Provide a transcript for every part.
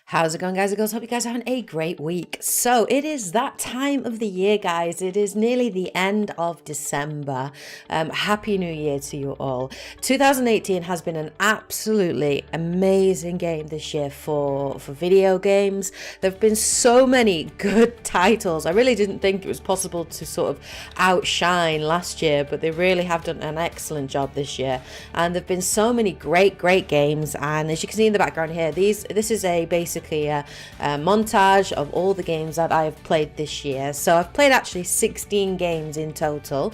How's it going, guys and girls? Hope you guys are having a great week. So it is that time of the year, guys. It is nearly the end of December. Happy New Year to you all. 2018 has been an absolutely amazing game this year for video games. There have been so many good titles. I really didn't think it was possible to sort of outshine last year, but they really have done an excellent job this year. And there have been so many great games. And as you can see in the background here, this is basically a montage of all the games that I've played this year. So I've played actually 16 games in total,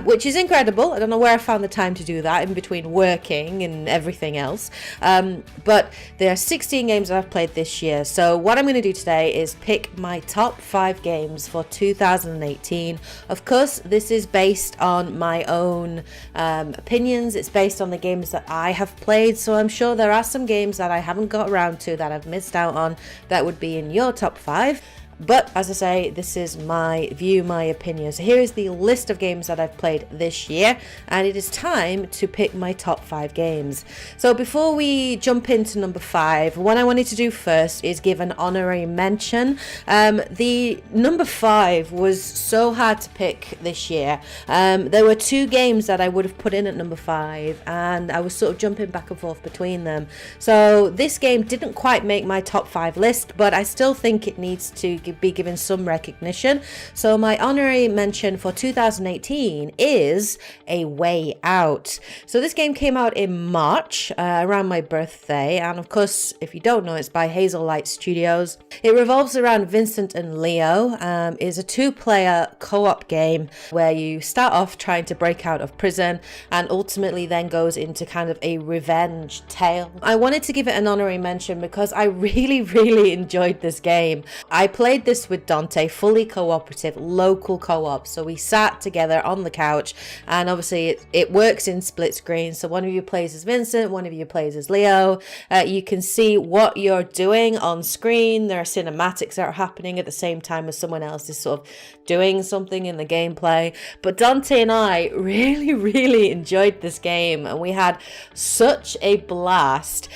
which is incredible. I don't know where I found the time to do that in between working and everything else. But there are 16 games that I've played this year. So what I'm going to do today is pick my top 5 games for 2018. Of course, this is based on my own opinions. It's based on the games that I have played. So I'm sure there are some games that I haven't got around to that I've missed out on that would be in your top 5. But as I say, this is my view, my opinion. So here is the list of games that I've played this year, and it is time to pick my top 5 games. So before we jump into number 5, what I wanted to do first is give an honorary mention. The number 5 was so hard to pick this year. There were 2 games that I would have put in at number 5, and I was sort of jumping back and forth between them. So this game didn't quite make my top 5 list, but I still think it needs to be given some recognition. So my honorary mention for 2018 is A Way Out. So this game came out in March, around my birthday, and of course, if you don't know, it's by Hazel Light Studios. It revolves around Vincent and Leo. Is a 2-player co-op game where you start off trying to break out of prison and ultimately then goes into kind of a revenge tale. I wanted to give it an honorary mention because I really enjoyed this game. I played this with Dante, fully cooperative, local co-op. So we sat together on the couch, and obviously it works in split screen. So one of you plays as Vincent, one of you plays as Leo. You can see what you're doing on screen. There are cinematics that are happening at the same time as someone else is sort of doing something in the gameplay. But Dante and I really enjoyed this game, and we had such a blast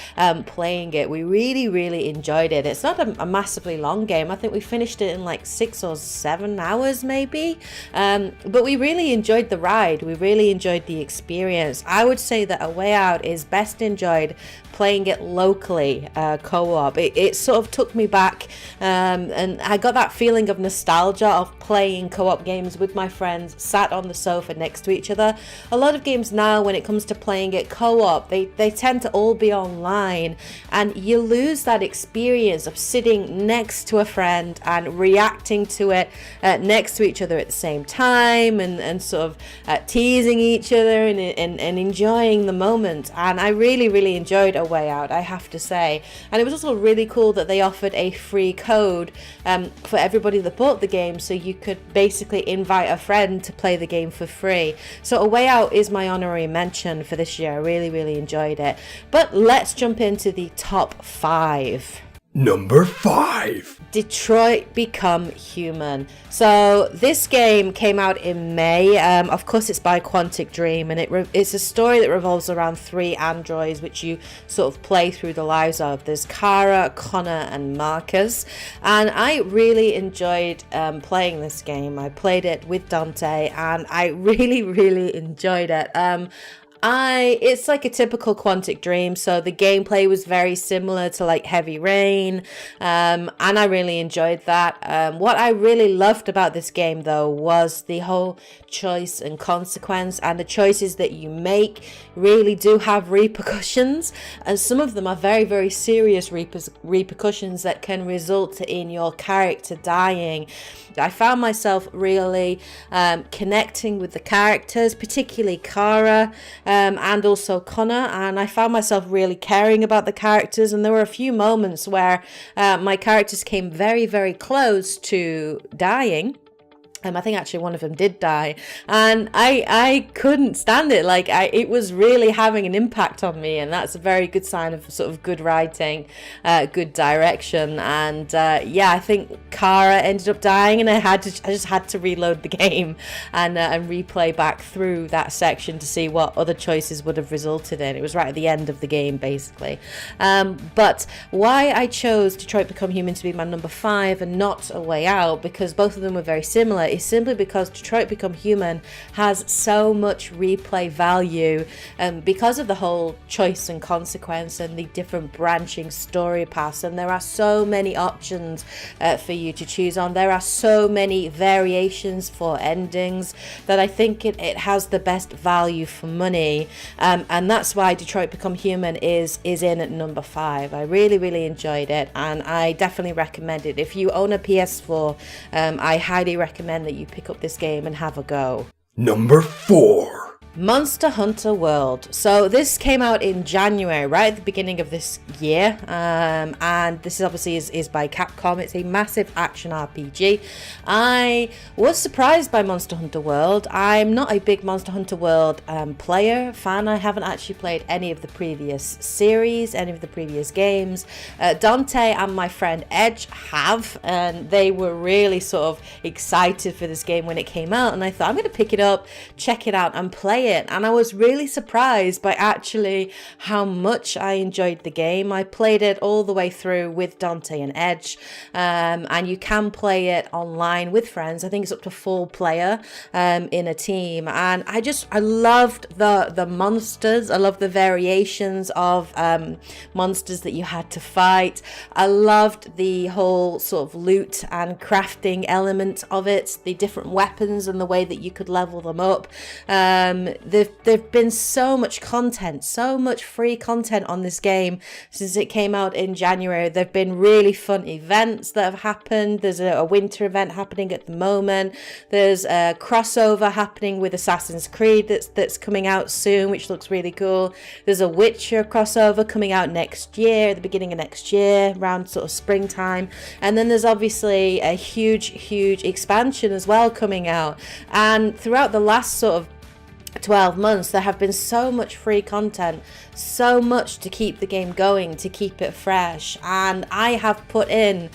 playing it. We really enjoyed it. It's not a massively long game. I think we finished it in like 6 or 7 hours maybe, but we really enjoyed the ride. We really enjoyed the experience. I would say that A Way Out is best enjoyed playing it locally, co-op. It sort of took me back, and I got that feeling of nostalgia of playing co-op games with my friends sat on the sofa next to each other. A lot of games now, when it comes to playing it co-op, they tend to all be online, and you lose that experience of sitting next to a friend and reacting to it next to each other at the same time, and sort of teasing each other and enjoying the moment. And I really enjoyed A Way Out, I have to say. And it was also really cool that they offered a free code for everybody that bought the game, so you could basically invite a friend to play the game for free. So A Way Out is my honorary mention for this year. I really enjoyed it. But let's jump into the top 5. Number 5. Detroit Become Human. So this game came out in May. Of course, it's by Quantic Dream, and it's a story that revolves around 3 androids which you sort of play through the lives of. There's Kara, Connor, and Marcus, and I really enjoyed playing this game. I played it with Dante, and I really enjoyed it. It's like a typical Quantic Dream, so the gameplay was very similar to like Heavy Rain, and I really enjoyed that. What I really loved about this game though was the whole choice and consequence, and the choices that you make really do have repercussions, and some of them are very serious repercussions that can result in your character dying. I found myself really connecting with the characters, particularly Kara, and also Connor, and I found myself really caring about the characters. And there were a few moments where my characters came very close to dying, I think actually one of them did die, and I couldn't stand it. Like it was really having an impact on me, and that's a very good sign of sort of good writing, good direction. And yeah, I think Kara ended up dying, and I just had to reload the game and replay back through that section to see what other choices would have resulted in. It was right at the end of the game, basically. But why I chose Detroit Become Human to be my number 5 and not A Way Out, because both of them were very similar, is simply because Detroit Become Human has so much replay value because of the whole choice and consequence and the different branching story paths, and there are so many options for you to choose on. There are so many variations for endings that I think it has the best value for money, and that's why Detroit Become Human is in at number 5. I really enjoyed it, and I definitely recommend it. If you own a PS4, I highly recommend that you pick up this game and have a go. Number 4. Monster Hunter World. So this came out in January, right at the beginning of this year, and this is obviously is by Capcom. It's a massive action RPG. I was surprised by Monster Hunter World. I'm not a big Monster Hunter World fan. I haven't actually played any of the previous series, any of the previous games. Dante and my friend Edge have, and they were really sort of excited for this game when it came out, and I thought I'm going to pick it up, check it out and play it, and I was really surprised by actually how much I enjoyed the game. I played it all the way through with Dante and Edge, and you can play it online with friends. I think it's up to 4 player in a team, and I loved the monsters. I love the variations of monsters that you had to fight. I loved the whole sort of loot and crafting element of it, the different weapons and the way that you could level them up. There've been so much content, so much free content on this game since it came out in January. There've been really fun events that have happened. There's a winter event happening at the moment. There's a crossover happening with Assassin's Creed that's coming out soon, which looks really cool. There's a Witcher crossover coming out next year, at the beginning of next year, around sort of springtime. And then there's obviously a huge expansion as well coming out. And throughout the last sort of 12 months, there have been so much free content, so much to keep the game going, to keep it fresh, and I have put in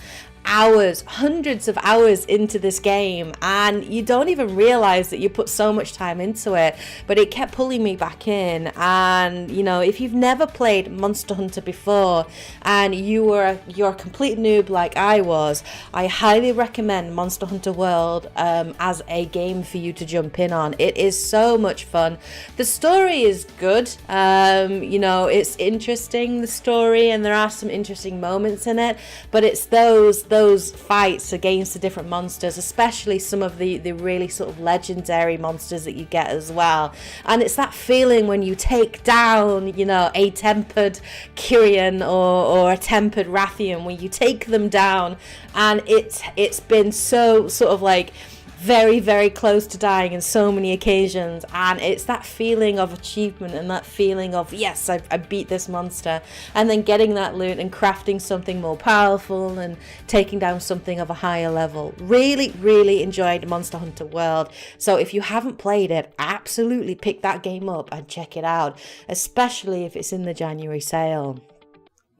hours, hundreds of hours into this game, and you don't even realize that you put so much time into it, but it kept pulling me back in. And you know, if you've never played Monster Hunter before and you're a complete noob like I was, I highly recommend Monster Hunter World as a game for you to jump in on. It is so much fun. The story is good. You know, it's interesting, the story, and there are some interesting moments in it, but it's those fights against the different monsters, especially some of the really sort of legendary monsters that you get as well. And it's that feeling when you take down, you know, a tempered Kyrian or a tempered Rathian, when you take them down, and it's been so sort of like very close to dying in so many occasions, and it's that feeling of achievement and that feeling of yes, I beat this monster, and then getting that loot and crafting something more powerful and taking down something of a higher level. Really enjoyed Monster Hunter World. So if you haven't played it, absolutely pick that game up and check it out, especially if it's in the January sale.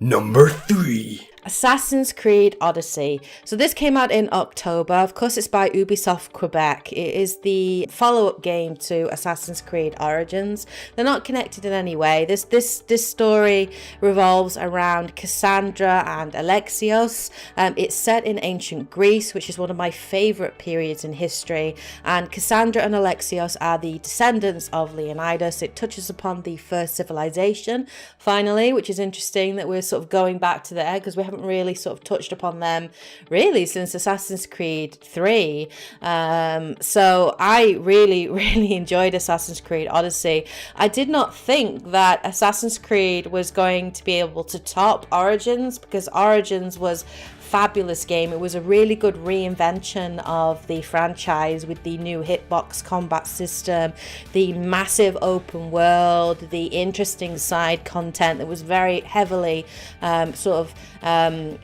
Number 3. Assassin's Creed Odyssey. So this came out in October. Of course, it's by Ubisoft Quebec. It is the follow-up game to Assassin's Creed Origins. They're not connected in any way. This story revolves around Cassandra and Alexios. It's set in ancient Greece, which is one of my favorite periods in history. And Cassandra and Alexios are the descendants of Leonidas. It touches upon the first civilization, finally, which is interesting that we're sort of going back to there, because we haven't really sort of touched upon them really since Assassin's Creed 3. So I really enjoyed Assassin's Creed Odyssey. I did not think that Assassin's Creed was going to be able to top Origins, because Origins was fabulous game. It was a really good reinvention of the franchise with the new hitbox combat system, the massive open world, the interesting side content that was very heavily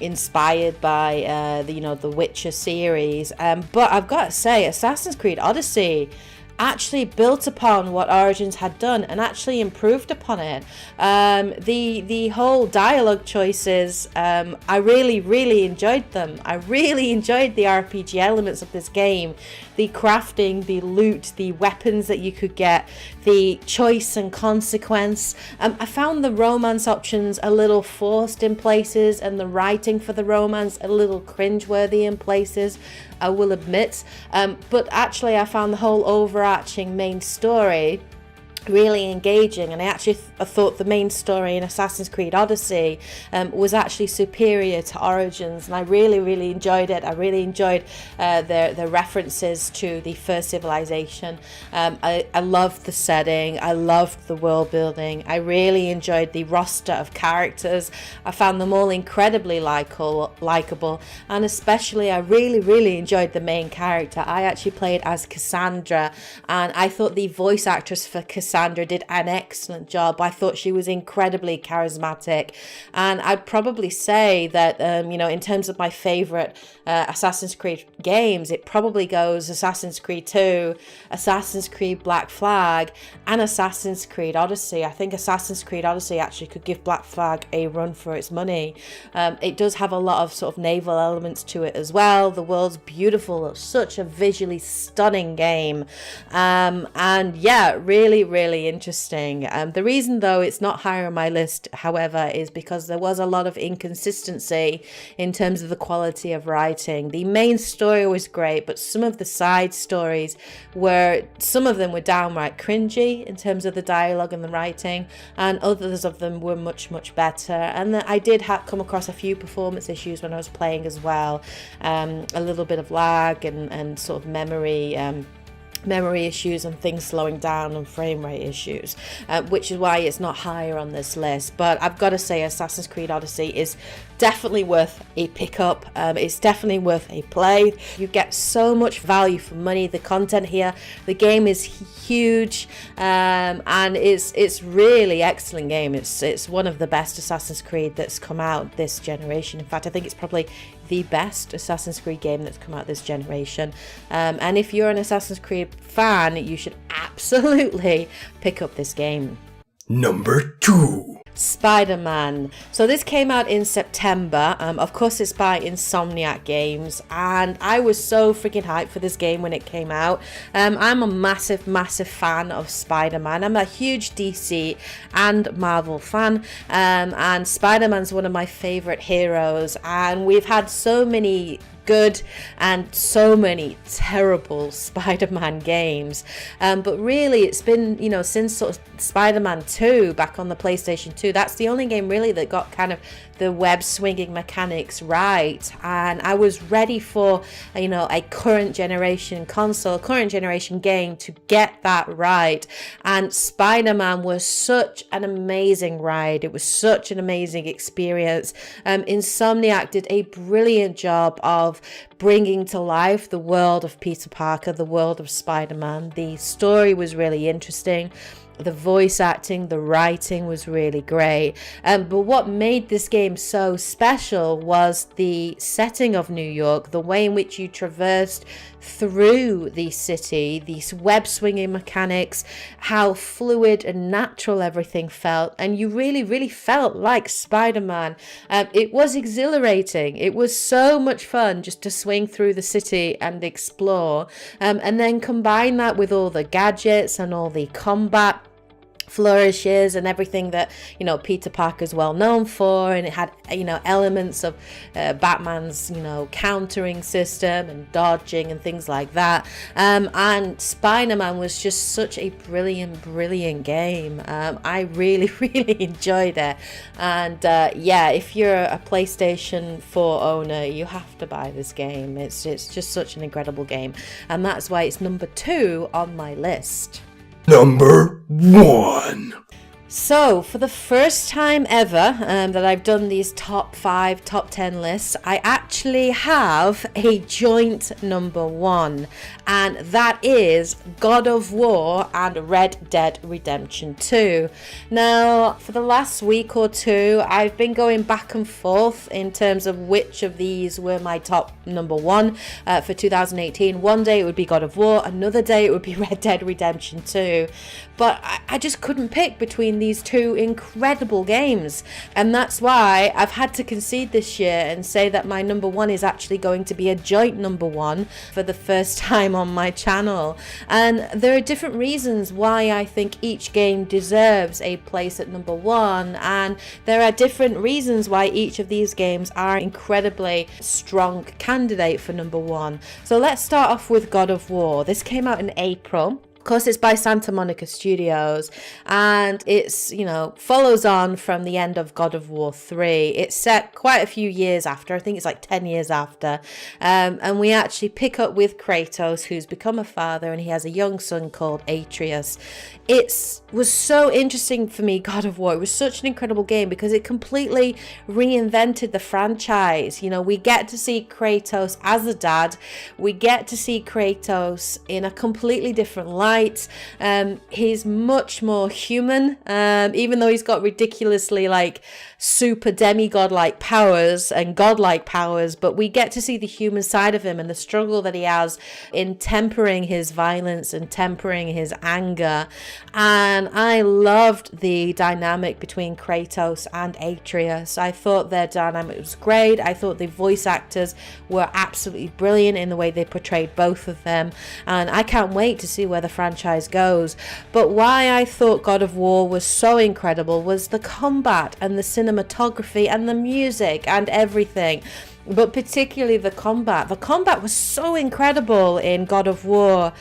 inspired by the Witcher series. But I've got to say, Assassin's Creed Odyssey actually built upon what Origins had done and actually improved upon it. The whole dialogue choices, I really enjoyed them. I really enjoyed the RPG elements of this game. The crafting, the loot, the weapons that you could get, the choice and consequence. I found the romance options a little forced in places, and the writing for the romance a little cringeworthy in places, I will admit. But actually I found the whole overarching main story really engaging, and I actually thought the main story in Assassin's Creed Odyssey was actually superior to Origins, and I really enjoyed it. I really enjoyed the references to the first civilization. I loved the setting, I loved the world building, I really enjoyed the roster of characters. I found them all incredibly likable, and especially I really enjoyed the main character. I actually played as Cassandra, and I thought the voice actress for Cassandra did an excellent job. I thought she was incredibly charismatic, and I'd probably say that in terms of my favorite Assassin's Creed games, it probably goes Assassin's Creed 2, Assassin's Creed Black Flag, and Assassin's Creed Odyssey. I think Assassin's Creed Odyssey actually could give Black Flag a run for its money. It does have a lot of sort of naval elements to it as well. The world's beautiful, such a visually stunning game, and yeah, really interesting. The reason though it's not higher on my list, however, is because there was a lot of inconsistency in terms of the quality of writing. The main story was great, but some of the side stories some of them were downright cringy in terms of the dialogue and the writing, and others of them were much better. And I did come across a few performance issues when I was playing as well, a little bit of lag and sort of memory issues and things slowing down and frame rate issues, which is why it's not higher on this list. But I've got to say Assassin's Creed Odyssey is definitely worth a pickup. It's definitely worth a play. You get so much value for money. The content here, the game is huge, and it's really excellent game. It's one of the best Assassin's Creed that's come out this generation. In fact, I think it's probably the best Assassin's Creed game that's come out this generation, and if you're an Assassin's Creed fan, you should absolutely pick up this game. Number 2. Spider-Man. So this came out in September. Of course, it's by Insomniac Games, and I was so freaking hyped for this game when it came out. I'm a massive fan of Spider-Man. I'm a huge DC and Marvel fan, and Spider-Man's one of my favorite heroes, and we've had so many good and so many terrible Spider-Man games, but really it's been, since sort of Spider-Man 2 back on the PlayStation 2, that's the only game really that got kind of the web swinging mechanics right, and I was ready for a current generation console, current generation game to get that right. And Spider-Man was such an amazing ride. It was such an amazing experience. Insomniac did a brilliant job of bringing to life the world of Peter Parker, the world of Spider-Man. The story was really interesting. The voice acting, the writing was really great. But what made this game so special was the setting of New York, the way in which you traversed through the city, these web swinging mechanics, how fluid and natural everything felt, and you really felt like Spider-Man. It was exhilarating. It was so much fun just to swing through the city and explore, and then combine that with all the gadgets and all the combat flourishes and everything that Peter Parker's well known for, and it had elements of Batman's countering system and dodging and things like that, and Spider-Man was just such a brilliant game. I really enjoyed it, and if you're a PlayStation 4 owner, you have to buy this game. It's just such an incredible game, and that's why it's number 2 on my list. Number 1. So, for the first time ever that I've done these top 5, top 10 lists, I actually have a joint number 1, and that is God of War and Red Dead Redemption 2. Now, for the last week or two, I've been going back and forth in terms of which of these were my top number 1 for 2018. One day it would be God of War, another day it would be Red Dead Redemption 2. But I just couldn't pick between these two incredible games. And that's why I've had to concede this year and say that my number 1 is actually going to be a joint number 1 for the first time on my channel. And there are different reasons why I think each game deserves a place at number 1. And there are different reasons why each of these games are incredibly strong candidate for number 1. So let's start off with God of War. This came out in April. Of course, it's by Santa Monica Studios, and it's, follows on from the end of God of War 3. It's set quite a few years after. I think it's like 10 years after. And we actually pick up with Kratos, who's become a father, and he has a young son called Atreus. It was so interesting for me, God of War. It was such an incredible game because it completely reinvented the franchise. We get to see Kratos as a dad. We get to see Kratos in a completely different light. He's much more human, even though he's got ridiculously super demigod-like powers and godlike powers, but we get to see the human side of him and the struggle that he has in tempering his violence and tempering his anger. And I loved the dynamic between Kratos and Atreus. I thought their dynamic was great. I thought the voice actors were absolutely brilliant in the way they portrayed both of them, and I can't wait to see where the franchise goes. But why I thought God of War was so incredible was the combat and the cinematography and the music and everything, but particularly the combat. The combat was so incredible in God of War.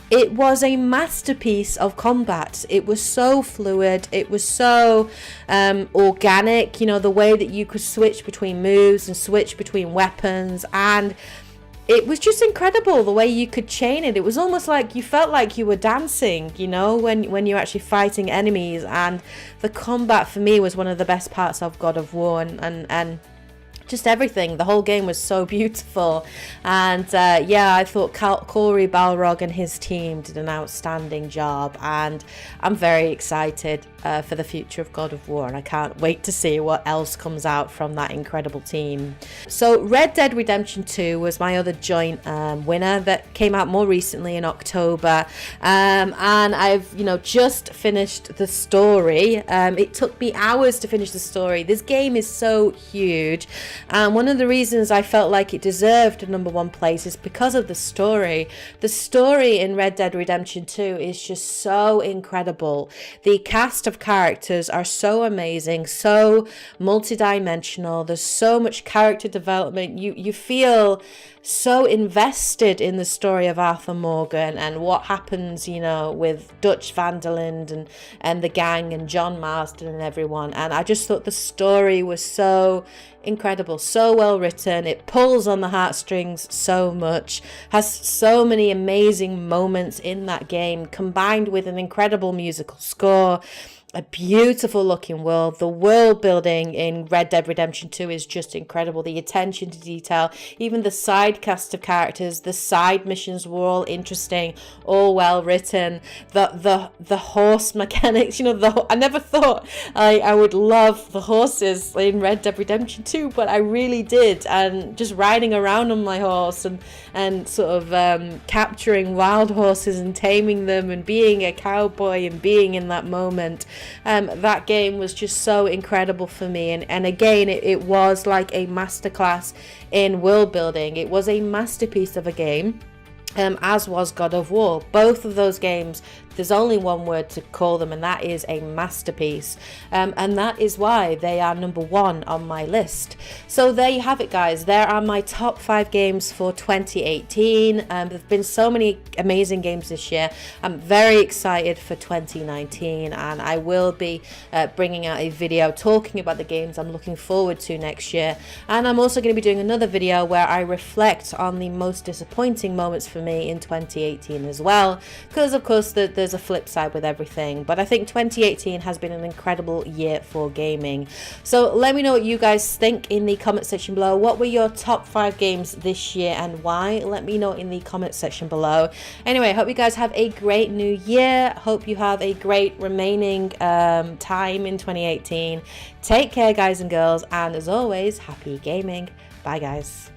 It was a masterpiece of combat. It was so fluid. It was so organic, the way that you could switch between moves and switch between weapons, and it was just incredible the way you could chain it. It was almost like you felt like you were dancing, when you're actually fighting enemies. And the combat for me was one of the best parts of God of War, and just everything. The whole game was so beautiful. And I thought Corey Balrog and his team did an outstanding job, and I'm very excited for the future of God of War, and I can't wait to see what else comes out from that incredible team. So Red Dead Redemption 2 was my other joint winner that came out more recently in October, and I've just finished the story. It took me hours to finish the story. This game is so huge, and one of the reasons I felt like it deserved a number 1 place is because of the story. The story in Red Dead Redemption 2 is just so incredible. The cast of characters are so amazing, so multidimensional. There's so much character development. You feel so invested in the story of Arthur Morgan and what happens, with Dutch van der Linde and the gang and John Marsden and everyone. And I just thought the story was so incredible, so well written. It pulls on the heartstrings so much, has so many amazing moments in that game, combined with an incredible musical score, a beautiful looking world. The world building in Red Dead Redemption 2 is just incredible. The attention to detail, even the side cast of characters, the side missions were all interesting, all well written. The horse mechanics, I never thought I would love the horses in Red Dead Redemption 2, but I really did. And just riding around on my horse and sort of capturing wild horses and taming them and being a cowboy and being in that moment. That game was just so incredible for me, and again it was like a masterclass in world building. It was a masterpiece of a game, as was God of War. Both of those games, there's only one word to call them, and that is a masterpiece. And that is why they are number 1 on my list. So there you have it, guys. There are my top 5 games for 2018. There've been so many amazing games this year. I'm very excited for 2019, and I will be bringing out a video talking about the games I'm looking forward to next year. And I'm also going to be doing another video where I reflect on the most disappointing moments for me in 2018 as well, because of course there's a flip side with everything. But I think 2018 has been an incredible year for gaming. So let me know what you guys think in the comment section below. What were your top 5 games this year and why? Let me know in the comment section below. Anyway, I hope you guys have a great new year. Hope you have a great remaining time in 2018. Take care, guys and girls, and as always, happy gaming. Bye, guys.